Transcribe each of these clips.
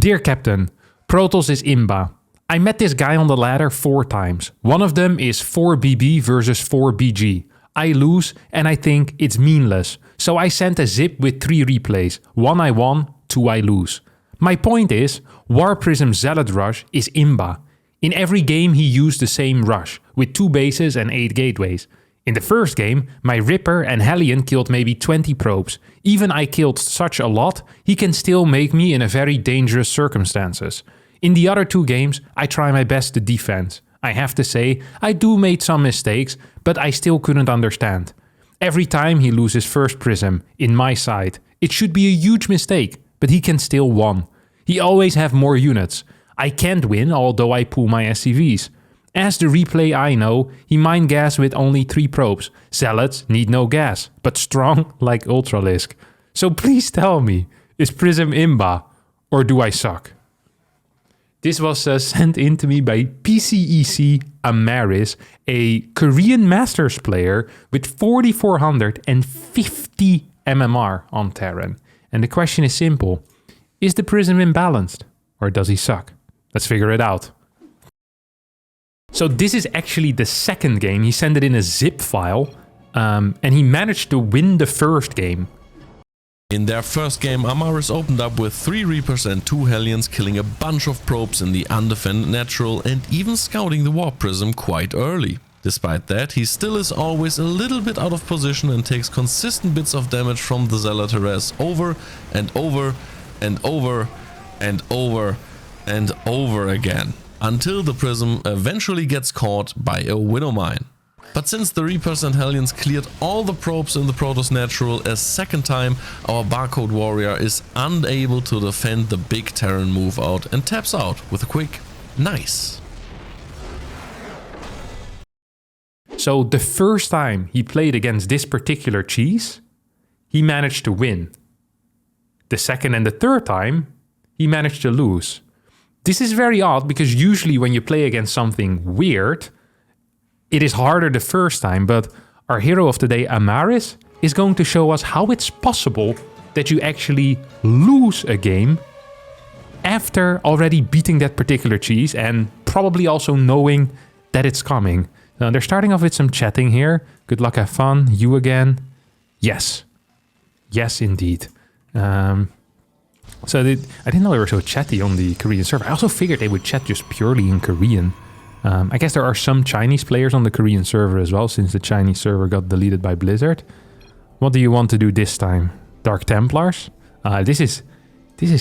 Dear Captain, Protoss is IMBA. I met this guy on the ladder 4 times. One of them is 4BB versus 4BG. I lose and I think it's meaningless. So I sent a zip with 3 replays. 1 I won, 2 I lose. My point is, Warp Prism Zealot Rush is IMBA. In every game he used the same rush, with 2 bases and 8 gateways. In the first game, my Ripper and Hellion killed maybe 20 probes. Even I killed such a lot, he can still make me in a very dangerous circumstances. In the other 2 games, I try my best to defend. I have to say, I do made some mistakes, but I still couldn't understand. Every time he loses first prism, in my side. It should be a huge mistake, but he can still win. He always have more units. I can't win, although I pull my SCVs. As the replay I know, he mine gas with only 3 probes. Zealots need no gas, but strong like Ultralisk. So please tell me, is Prism IMBA, or do I suck? This was sent in to me by PCEC Amaris, a Korean Masters player with 4,450 MMR on Terran. And the question is simple. Is the Prism imbalanced, or does he suck? Let's figure it out. So this is actually the second game. He sent it in a zip file, and he managed to win the first game. In their first game, Amaris opened up with 3 Reapers and 2 Hellions, killing a bunch of probes in the undefended natural and even scouting the Warp Prism quite early. Despite that, he still is always a little bit out of position and takes consistent bits of damage from the Zealot harass over and over and over and over and over again, until the Prism eventually gets caught by a Widow Mine. But since the Reapers and Hellions cleared all the probes in the Protoss Natural a second time, our Barcode Warrior is unable to defend the big Terran move out and taps out with a quick nice. So the first time he played against this particular cheese, he managed to win. The second and the third time, he managed to lose. This is very odd because usually when you play against something weird, it is harder the first time, but our hero of the day, Amaris, is going to show us how it's possible that you actually lose a game after already beating that particular cheese and probably also knowing that it's coming. Now they're starting off with some chatting here. Good luck, have fun. You again? Yes. Yes, indeed. So I didn't know they were so chatty on the Korean server. I also figured they would chat just purely in Korean. I guess there are some Chinese players on the Korean server as well, since the Chinese server got deleted by Blizzard. What do you want to do this time? Dark Templars? This is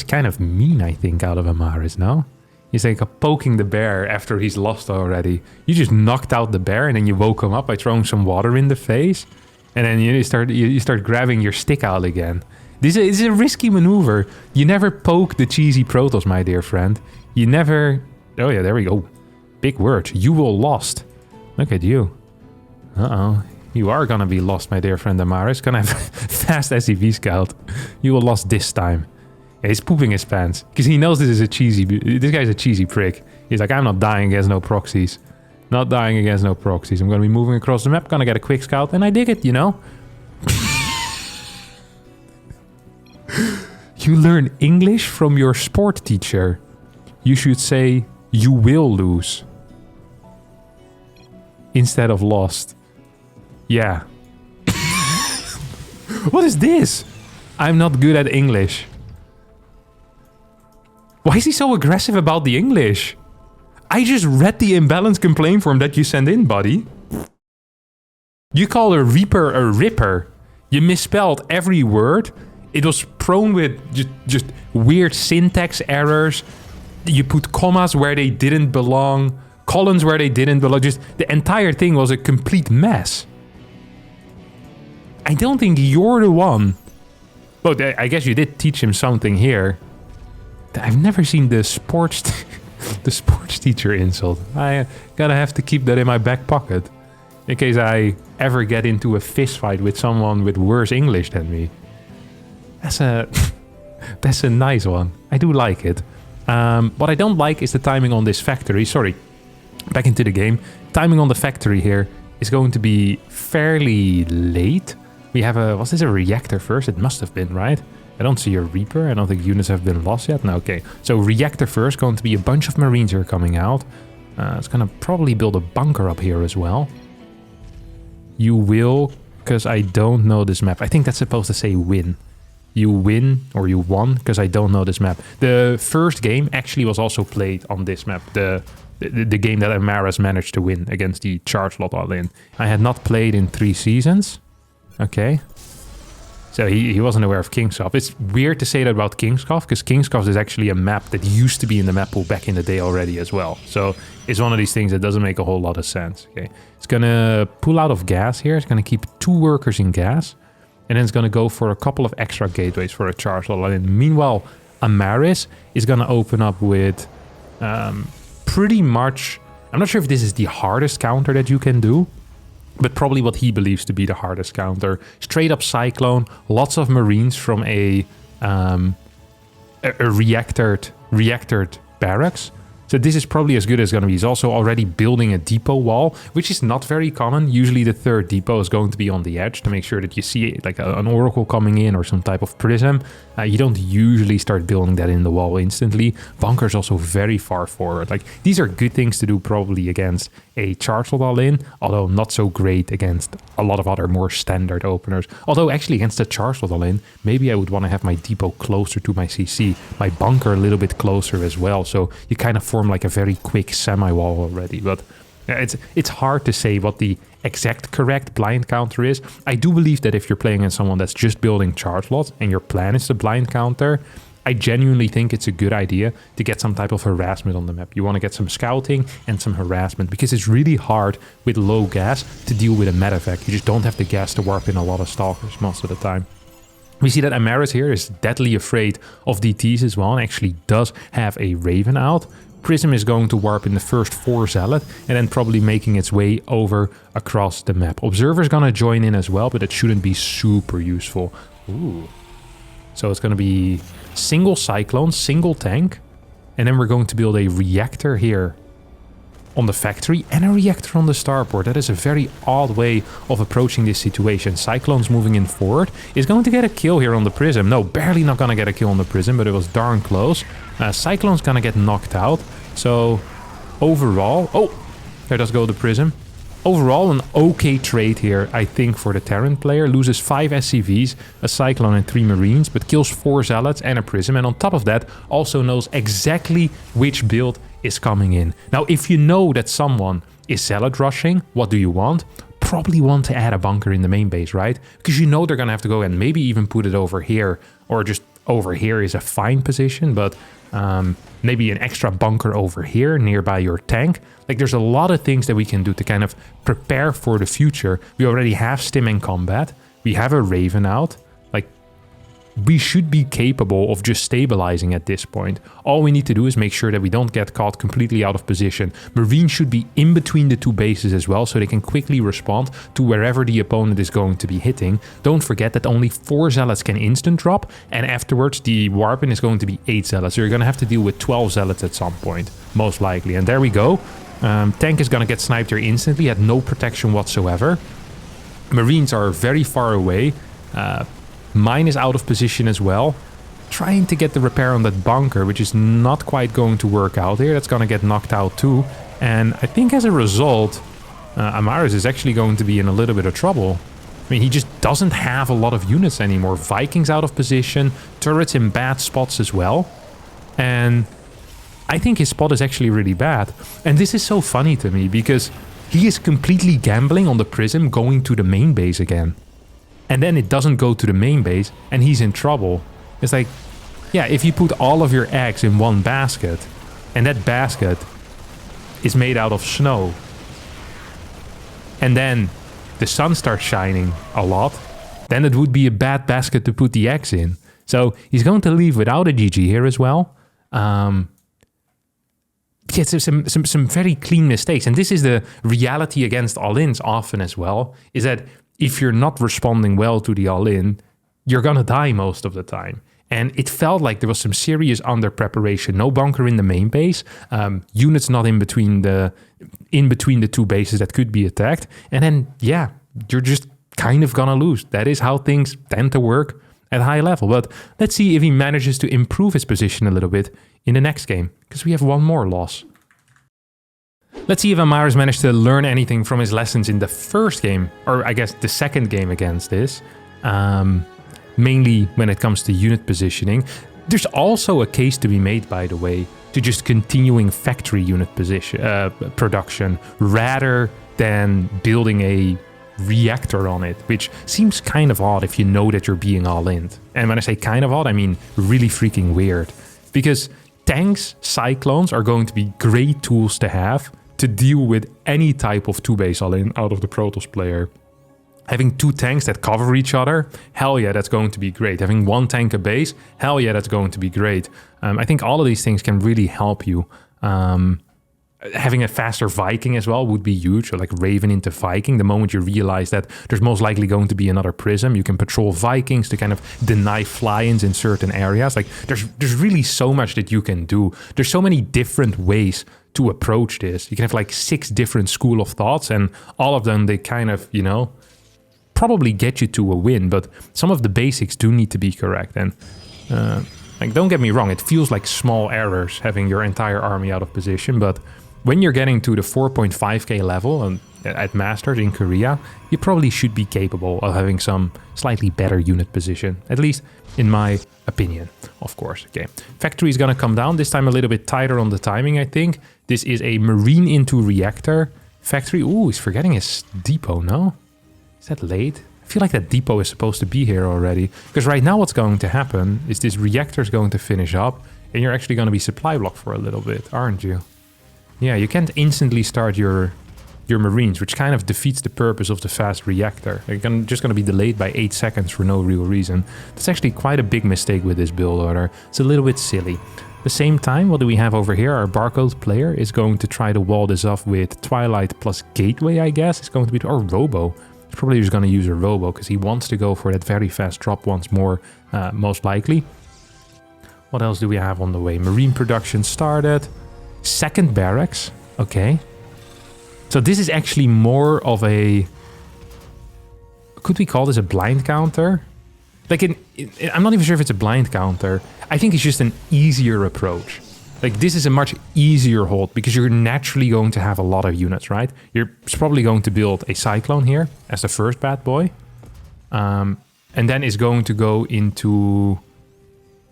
kind of mean, I think, out of Amaris, no? He's like poking the bear after he's lost already. You just knocked out the bear and then you woke him up by throwing some water in the face. And then you start grabbing your stick out again. This is a risky maneuver. You never poke the cheesy Protoss, my dear friend. You never... Oh yeah, there we go. Big word. You will lost. Look at you. Uh-oh. You are gonna be lost, my dear friend Amaris. Gonna have fast SCV scout. You will lost this time. Yeah, he's pooping his pants. Because he knows this guy's a cheesy prick. He's like, I'm not dying against no proxies. Not dying against no proxies. I'm gonna be moving across the map, gonna get a quick scout, and I dig it, you know? You learn English from your sport teacher. You should say, you will lose. Instead of lost. Yeah. What is this? I'm not good at English. Why is he so aggressive about the English? I just read the imbalance complaint form that you sent in, buddy. You call a Reaper a Ripper. You misspelled every word. It was prone with just weird syntax errors. You put commas where they didn't belong. Colons where they didn't belong. Just the entire thing was a complete mess. I don't think you're the one. Well, I guess you did teach him something here. I've never seen the sports teacher insult. I gotta have to keep that in my back pocket. In case I ever get into a fist fight with someone with worse English than me. That's a nice one. I do like it. What I don't like is the timing on this factory. Sorry, back into the game. Timing on the factory here is going to be fairly late. We have was this a reactor first? It must have been, right? I don't see a Reaper. I don't think units have been lost yet. No, okay. So reactor first, going to be a bunch of Marines here coming out. It's going to probably build a bunker up here as well. You will, because I don't know this map. I think that's supposed to say win. You win or you won, because I don't know this map. The first game actually was also played on this map. The game that Amaras managed to win against the Charge Lot All-In. I had not played in 3 seasons. Okay. So he wasn't aware of Kingscoff. It's weird to say that about Kingscoff, because Kingscoff is actually a map that used to be in the map pool back in the day already as well. So it's one of these things that doesn't make a whole lot of sense. Okay, it's gonna pull out of gas here. It's gonna keep 2 workers in gas, and then it's gonna go for a couple of extra gateways for a charge lot. And meanwhile, Amaris is gonna open up with pretty much. I'm not sure if this is the hardest counter that you can do, but probably what he believes to be the hardest counter. Straight up Cyclone, lots of Marines from a reactored barracks. So this is probably as good as going to be. He's also already building a depot wall, which is not very common. Usually the 3rd depot is going to be on the edge to make sure that you see like an oracle coming in or some type of prism. You don't usually start building that in the wall instantly. Bunker's also very far forward. Like, these are good things to do probably against a charge lot all-in, although not so great against a lot of other more standard openers. Although actually against the charge lot all-in, maybe I would want to have my depot closer to my CC, my bunker a little bit closer as well. So you kind of form like a very quick semi-wall already. But it's hard to say what the exact correct blind counter is. I do believe that if you're playing against someone that's just building charge lots and your plan is to blind counter, I genuinely think it's a good idea to get some type of harassment on the map. You want to get some scouting and some harassment, because it's really hard with low gas to deal with a medevac. You just don't have the gas to warp in a lot of stalkers most of the time. We see that Amaris here is deadly afraid of DTs as well, and actually does have a Raven out. Prism is going to warp in the first 4 Zealot, and then probably making its way over across the map. Observer's gonna join in as well, but it shouldn't be super useful. Ooh. So it's gonna be single Cyclone, single tank, and then we're going to build a reactor here on the factory and a reactor on the starport. That is a very odd way of approaching this situation. Cyclone's moving in forward. Is going to get a kill here on the Prism. No, barely not gonna get a kill on the Prism, but it was darn close. Cyclone's gonna get knocked out. So overall, oh, there does go the Prism. Overall, an okay trade here, I think, for the Terran player. Loses 5 SCVs, a Cyclone and 3 Marines, but kills 4 Zealots and a Prism. And on top of that, also knows exactly which build is coming in. Now, if you know that someone is Zealot rushing, what do you want? Probably want to add a bunker in the main base, right? Because you know they're going to have to go and maybe even put it over here, or just over here is a fine position, but maybe an extra bunker over here nearby your tank. Like, there's a lot of things that we can do to kind of prepare for the future. We already have Stim in combat. We have a Raven out. Like, we should be capable of just stabilizing at this point. All we need to do is make sure that we don't get caught completely out of position. Marines should be in between the 2 bases as well, so they can quickly respond to wherever the opponent is going to be hitting. Don't forget that only 4 Zealots can instant drop, and afterwards the warping is going to be 8 Zealots. So you're going to have to deal with 12 Zealots at some point, most likely. And there we go. Tank is going to get sniped here instantly, had no protection whatsoever. Marines are very far away. Mine is out of position as well. Trying to get the repair on that bunker, which is not quite going to work out here. That's going to get knocked out too. And I think as a result, Amaris is actually going to be in a little bit of trouble. I mean, he just doesn't have a lot of units anymore. Vikings out of position, turrets in bad spots as well. And I think his spot is actually really bad. And this is so funny to me, because he is completely gambling on the Prism going to the main base again. And then it doesn't go to the main base, and he's in trouble. It's like, yeah, if you put all of your eggs in one basket, and that basket is made out of snow, and then the sun starts shining a lot, then it would be a bad basket to put the eggs in. So he's going to leave without a GG here as well. Some very clean mistakes. And this is the reality against all-ins often as well, is that if you're not responding well to the all-in, you're gonna die most of the time. And it felt like there was some serious under preparation. No bunker in the main base, units not in between the 2 bases that could be attacked. And then, yeah, you're just kind of gonna lose. That is how things tend to work at high level. But let's see if he manages to improve his position a little bit in the next game, because we have one more loss. Let's see if Amaris managed to learn anything from his lessons in the first game, or I guess the second game against this, mainly when it comes to unit positioning. There's also a case to be made, by the way, to just continuing factory unit production rather than building a reactor on it, which seems kind of odd if you know that you're being all in. And when I say kind of odd, I mean really freaking weird. Because tanks, cyclones are going to be great tools to have to deal with any type of 2-base all-in out of the Protoss player. Having 2 tanks that cover each other, hell yeah, that's going to be great. Having 1 tank a base, hell yeah, that's going to be great. I think all of these things can really help you. Having a faster Viking as well would be huge, or like Raven into Viking. The moment you realize that there's most likely going to be another Prism, you can patrol Vikings to kind of deny fly-ins in certain areas. Like there's really so much that you can do. There's so many different ways to approach this. You can have like 6 different school of thoughts, and all of them, they kind of, you know, probably get you to a win, but some of the basics do need to be correct. And like, don't get me wrong, it feels like small errors having your entire army out of position, but when you're getting to the 4.5k level at Masters in Korea, you probably should be capable of having some slightly better unit position, at least in my opinion, of course. Okay, factory is gonna come down, this time a little bit tighter on the timing, I think. This is a Marine into Reactor factory. Ooh, he's forgetting his depot, no? Is that late? I feel like that depot is supposed to be here already. Because right now what's going to happen is this reactor is going to finish up and you're actually going to be supply blocked for a little bit, aren't you? Yeah, you can't instantly start your Marines, which kind of defeats the purpose of the fast reactor. They're just going to be delayed by 8 seconds for no real reason. That's actually quite a big mistake with this build order. It's a little bit silly. At the same time, what do we have over here? Our barcode player is going to try to wall this off with Twilight plus Gateway, I guess. It's going to be, or Robo. He's probably just going to use a Robo because he wants to go for that very fast drop once more, most likely. What else do we have on the way? Marine production started. Second barracks. Okay. So this is actually more of a... Could we call this a blind counter? Like, I'm not even sure if it's a blind counter. I think it's just an easier approach. Like, this is a much easier hold because you're naturally going to have a lot of units, right? You're probably going to build a Cyclone here as the first bad boy. And then it's going to go into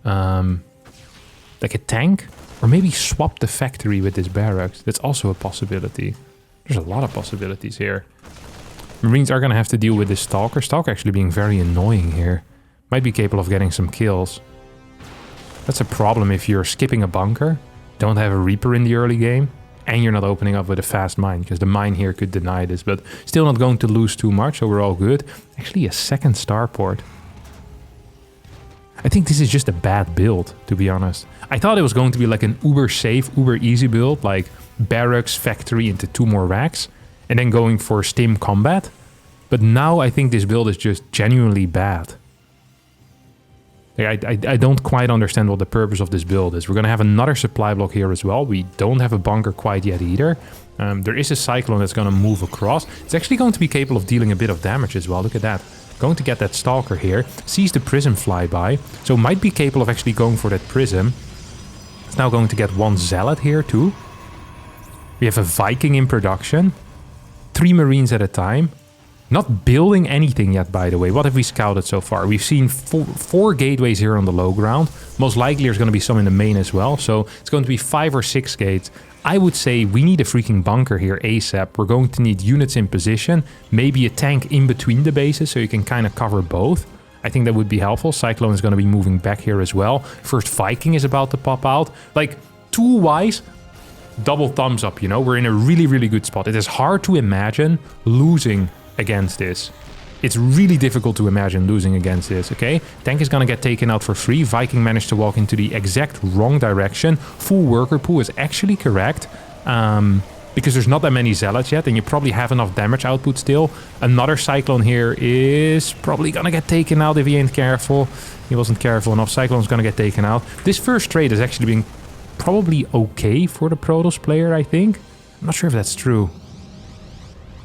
like a tank, or maybe swap the factory with this barracks. That's also a possibility. There's a lot of possibilities here. Marines are going to have to deal with this Stalker. Stalker actually being very annoying here. Might be capable of getting some kills. That's a problem if you're skipping a bunker, don't have a Reaper in the early game, and you're not opening up with a fast mine, because the mine here could deny this, but still not going to lose too much, so we're all good. Actually, a second starport. I think this is just a bad build, to be honest. I thought it was going to be like an uber safe, uber easy build, like barracks, factory into 2 more racks, and then going for stim combat. But now I think this build is just genuinely bad. Like, I don't quite understand what the purpose of this build is. We're going to have another supply block here as well. We don't have a bunker quite yet either. There is a Cyclone that's going to move across. It's actually going to be capable of dealing a bit of damage as well. Look at that. Going to get that Stalker here. Sees the Prism fly by. So might be capable of actually going for that Prism. It's now going to get 1 Zealot here too. We have a Viking in production. 3 Marines at a time. Not building anything yet, by the way. What have we scouted so far? We've seen 4 gateways here on the low ground. Most likely there's going to be some in the main as well. So it's going to be 5 or 6 gates. I would say we need a freaking bunker here ASAP. We're going to need units in position. Maybe a tank in between the bases so you can kind of cover both. I think that would be helpful. Cyclone is going to be moving back here as well. First Viking is about to pop out. Like, tool-wise, double thumbs up, you know? We're in a really, really good spot. It is hard to imagine losing against this. It's really difficult to imagine losing against this, okay? Tank is gonna get taken out for free. Viking managed to walk into the exact wrong direction. Full worker pool is actually correct, because there's not that many Zealots yet, and you probably have enough damage output still. Another Cyclone here is probably gonna get taken out if he ain't careful. He wasn't careful enough. Cyclone's gonna get taken out. This first trade is actually being probably okay for the Protoss player, I think. I'm not sure if that's true.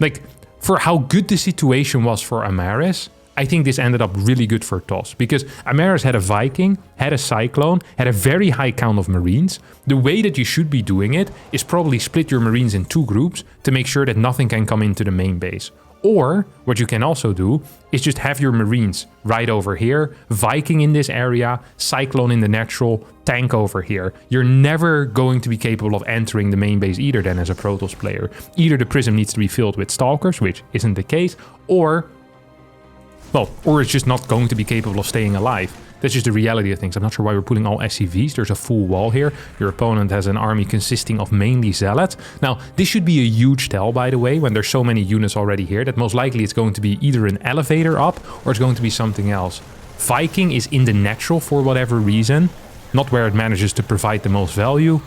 Like, for how good the situation was for Amaris, I think this ended up really good for TOS because Amaris had a Viking, had a Cyclone, had a very high count of Marines. The way that you should be doing it is probably split your Marines in 2 groups to make sure that nothing can come into the main base. Or what you can also do is just have your Marines right over here, Viking in this area, Cyclone in the natural, tank over here. You're never going to be capable of entering the main base either then as a Protoss player. Either the Prism needs to be filled with Stalkers, which isn't the case, or it's just not going to be capable of staying alive. That's just the reality of things. I'm not sure why we're pulling all SCVs. There's a full wall here. Your opponent has an army consisting of mainly Zealots. Now, this should be a huge tell, by the way, when there's so many units already here, that most likely it's going to be either an elevator up or it's going to be something else. Viking is in the natural for whatever reason, not where it manages to provide the most value.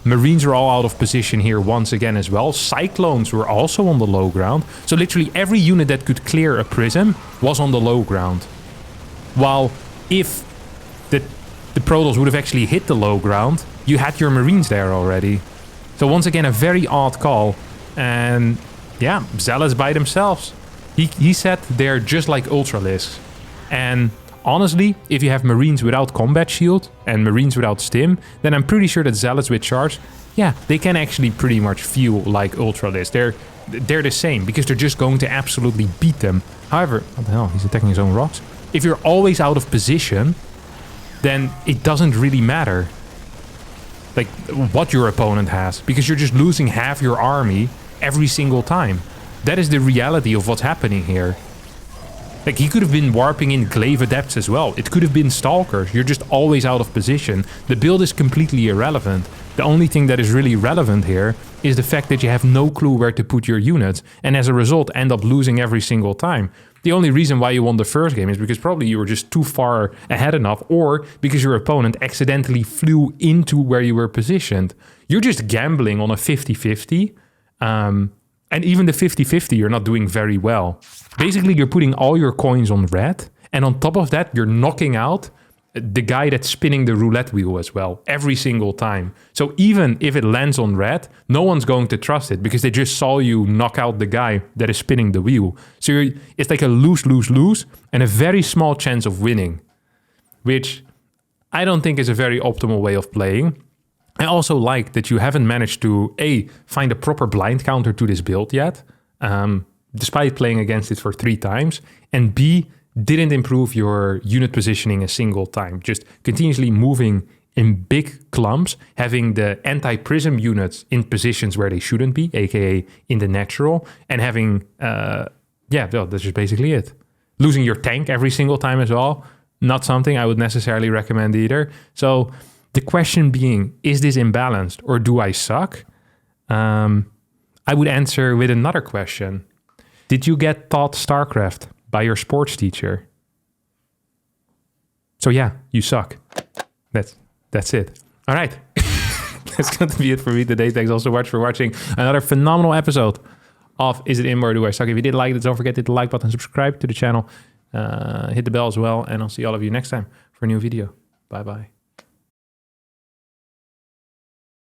Marines are all out of position here once again as well. Cyclones were also on the low ground. So literally every unit that could clear a prism was on the low ground. While if the Protoss would have actually hit the low ground, you had your Marines there already. So once again, a very odd call. And yeah, Zealots by themselves. He said they're just like Ultralisks. And honestly, if you have Marines without combat shield and Marines without stim, then I'm pretty sure that Zealots with charge, yeah, they can actually pretty much feel like Ultralisks. They're the same because they're just going to absolutely beat them. However, what the hell, he's attacking his own rocks. If you're always out of position, then it doesn't really matter like what your opponent has, because you're just losing half your army every single time. That is the reality of what's happening here. Like, he could have been warping in Glaive Adepts as well. It could have been Stalkers. You're just always out of position. The build is completely irrelevant. The only thing that is really relevant here is the fact that you have no clue where to put your units, and as a result end up losing every single time. The only reason why you won the first game is because probably you were just too far ahead enough, or because your opponent accidentally flew into where you were positioned. You're just gambling on a 50-50. And even the 50-50, you're not doing very well. Basically, you're putting all your coins on red. And on top of that, you're knocking out the guy that's spinning the roulette wheel as well, every single time. So even if it lands on red, no one's going to trust it because they just saw you knock out the guy that is spinning the wheel. So it's like a lose-lose-lose and a very small chance of winning, which I don't think is a very optimal way of playing. I also like that you haven't managed to, A, find a proper blind counter to this build yet, despite playing against it for 3 times, and B, didn't improve your unit positioning a single time, just continuously moving in big clumps, having the anti-prism units in positions where they shouldn't be, aka in the natural, and having, that's just basically it. Losing your tank every single time as well, not something I would necessarily recommend either. So the question being, is this imbalanced or do I suck? I would answer with another question. Did you get taught StarCraft by your sports teacher? So yeah, you suck. That's it. All right. That's going to be it for me today. Thanks also so much for watching another phenomenal episode of Is It IMBA or Do I Suck? If you did like it, don't forget to hit the like button, subscribe to the channel, hit the bell as well, and I'll see all of you next time for a new video. Bye-bye.